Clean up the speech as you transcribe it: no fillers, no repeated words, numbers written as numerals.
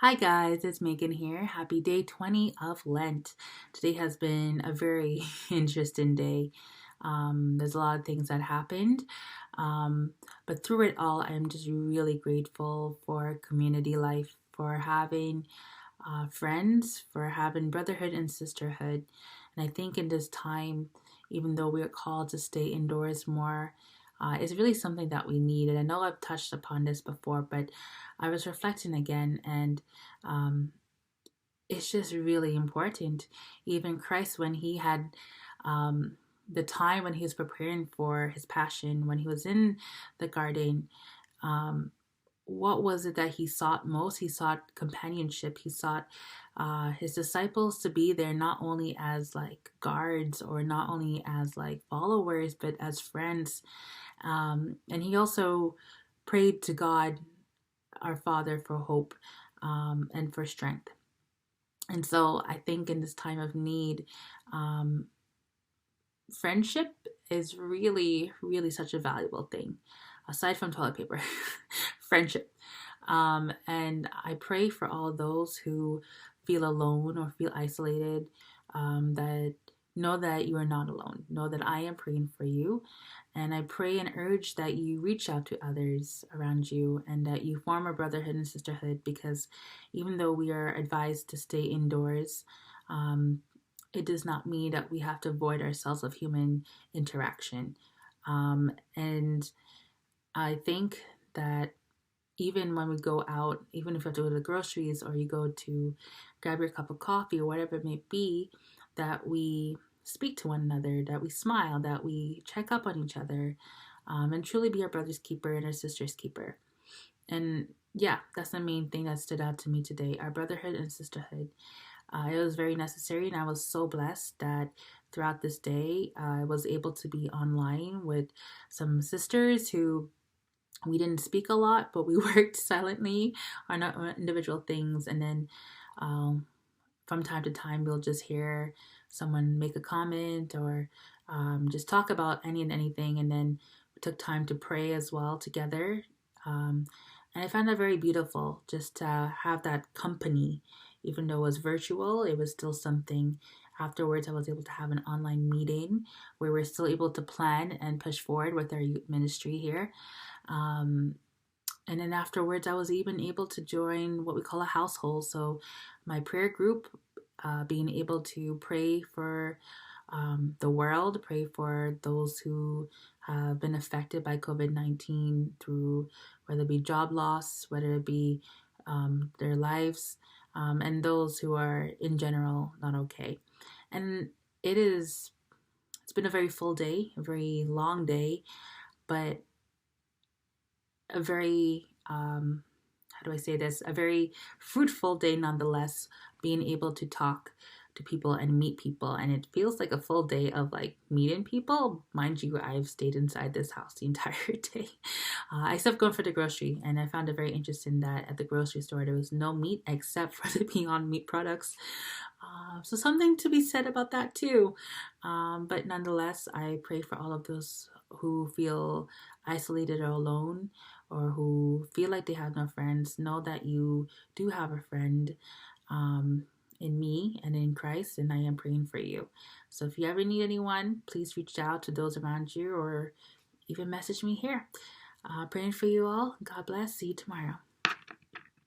Hi guys, it's Megan here. Happy day 20 of Lent. Today has been a very interesting day. There's a lot of things that happened, but through it all, I'm just really grateful for community life, for having friends, for having brotherhood and sisterhood. And I think in this time, even though we're called to stay indoors more, is really something that we need. And I know I've touched upon this before, but I was reflecting again, and um, it's just really important. Even Christ, when he had the time when he was preparing for his passion, when he was in the garden, um, what was it that he sought most? He sought companionship. He sought his disciples to be there not only as like guards or not only as like followers, but as friends. And he also prayed to God, our Father, for hope and for strength. And so I think in this time of need, um, friendship is really, really such a valuable thing, aside from toilet paper, friendship. And I pray for all those who feel alone or feel isolated, that know that you are not alone. Know that I am praying for you. And I pray and urge that you reach out to others around you and that you form a brotherhood and sisterhood, because even though we are advised to stay indoors, it does not mean that we have to avoid ourselves of human interaction. And I think that even when we go out, even if you have to go to the groceries or you go to grab your cup of coffee or whatever it may be, that we speak to one another, that we smile, that we check up on each other, and truly be our brother's keeper and our sister's keeper. And yeah, that's the main thing that stood out to me today, our brotherhood and sisterhood. It was very necessary, and I was so blessed that throughout this day, I was able to be online with some sisters who we didn't speak a lot, but we worked silently on our individual things. And then from time to time, we'll just hear someone make a comment or just talk about any and anything. And then we took time to pray as well together. And I found that very beautiful, just to have that company. Even though it was virtual, it was still something. Afterwards, I was able to have an online meeting where we're still able to plan and push forward with our youth ministry here. Um, and then afterwards, I was even able to join what we call a household. So, my prayer group, being able to pray for the world, pray for those who have been affected by COVID-19 through whether it be job loss, whether it be their lives, and those who are in general not okay. And it's been a very full day, a very long day, but a very how do I say this? A very fruitful day nonetheless, being able to talk to people and meet people. And it feels like a full day of like meeting people. Mind you, I've stayed inside this house the entire day. I still have gone for the grocery, and I found it very interesting that at the grocery store there was no meat except for the Beyond Meat products. So something to be said about that too. But nonetheless, I pray for all of those who feel isolated or alone, or who feel like they have no friends. Know that you do have a friend in me and in Christ, and I am praying for you. So if you ever need anyone, please reach out to those around you or even message me here. Praying for you all. God bless. See you tomorrow.